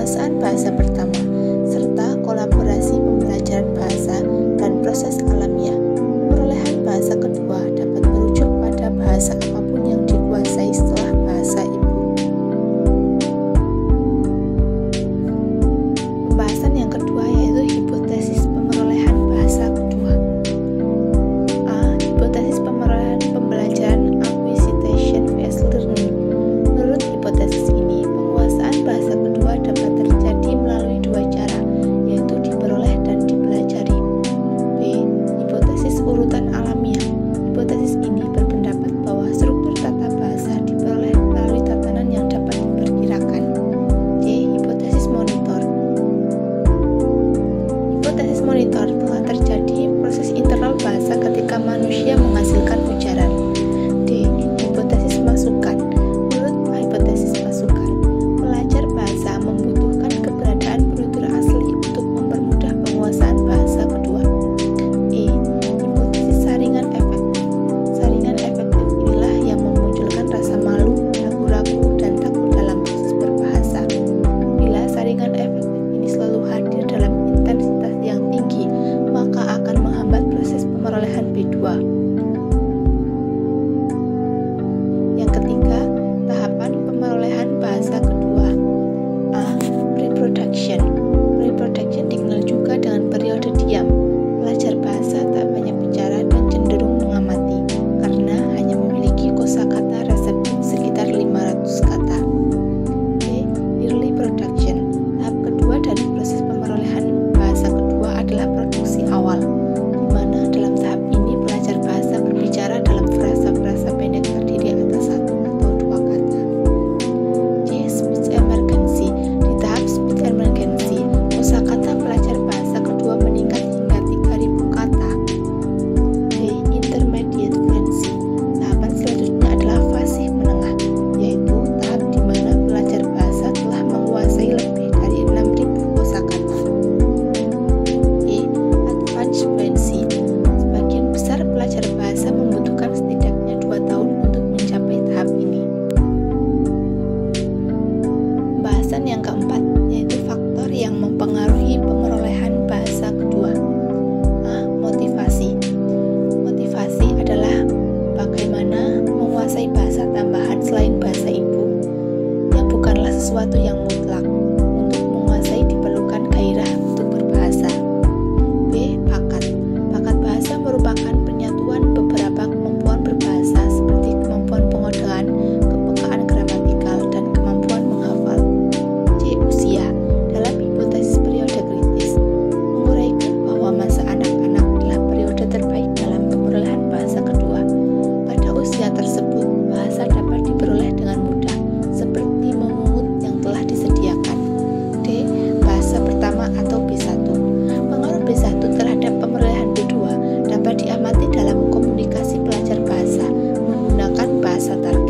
penguasaan bahasa pertama, serta kolaborasi pembelajaran bahasa dan proses alamiah. Perolehan bahasa kedua dapat merujuk pada bahasa apapun yang dikuasai setelah bahasa ibu. Pembahasan yang kedua yaitu hipotesis pemerolehan bahasa kedua. A. Hipotesis pemerolehan pembelajaran acquisition vs learning. Menurut hipotesis ini, penguasaan bahasa kedua dapat terjadi melalui dua cara, yaitu diperoleh dan dipelajari. B. Hipotesis urutan alamiah. Hipotesis ini berpendapat bahwa struktur tata bahasa diperoleh melalui tatanan yang dapat diperkirakan. C. Hipotesis monitor. Hipotesis monitor telah terjadi proses internal bahasa ketika manusia menghasilkan ujaran. D. Hipotesis masukan. Menurut hipotesis masukan, pelajar bahasa membutuhkan keberadaan penutur asli untuk mempermudah penguasaan bahasa kedua. E. Hipotesis saringan efektif. Saringan efektif inilah yang memunculkan rasa malu, ragu-ragu, dan takut dalam proses berbahasa. Bila saringan efektif ini selalu hadir dalam intensitas yang tinggi, maka akan menghambat proses pemerolehan B2. Yang ketiga, tahapan pemerolehan bahasa kedua. A. Pre-production. Pre-production dikenal juga dengan periode diam. Pelajar bahasa tak banyak bicara dan cenderung mengamati, karena hanya memiliki kosakata reseptif sekitar 500 kata. B. Early production. Tahap kedua dari proses pemerolehan bahasa kedua adalah produksi awal, di mana dalam tahap ini pelajar bahasa berbicara dalam frasa-frasa pendek terdiri atas satu atau dua kata. C. Speech emergency. Di tahap speech emergency, kosakata pelajar bahasa kedua meningkat hingga 3.000 kata. D. Intermediate fluency. Tahapan selanjutnya adalah fasih menengah, yaitu tahap di mana pelajar bahasa telah menguasai lebih dari 6.000 kosakata. E. Advanced fluency. Sebagian besar pelajar bahasa membutuhkan setidaknya 2 tahun untuk mencapai tahap ini. Pembahasan yang keempat yaitu faktor yang mempengaruhi pemerolehan bahasa kedua. A. Motivasi. Motivasi adalah bagaimana menguasai bahasa tambahan selain bahasa ibu, yang bukanlah sesuatu yang mutlak. Untuk menguasai diperlukan gairah untuk berbahasa. B. Bakat. Bakat bahasa merupakan penyatuan beberapa kemampuan berbahasa seperti kemampuan pengodean, kepekaan gramatikal, dan kemampuan menghafal. C. Usia. Dalam hipotesis periode kritis, menguraikan bahwa masa anak-anak adalah periode terbaik dalam pemerolehan bahasa kedua. Pada usia tersebut, bahasa dapat diperoleh dengan mudah, seperti memungut yang telah disediakan. D. Bahasa pertama atau B1. Pengaruh B1 terhadap pemerolehan B2 dapat diamati dalam komunikasi pelajar bahasa menggunakan bahasa target.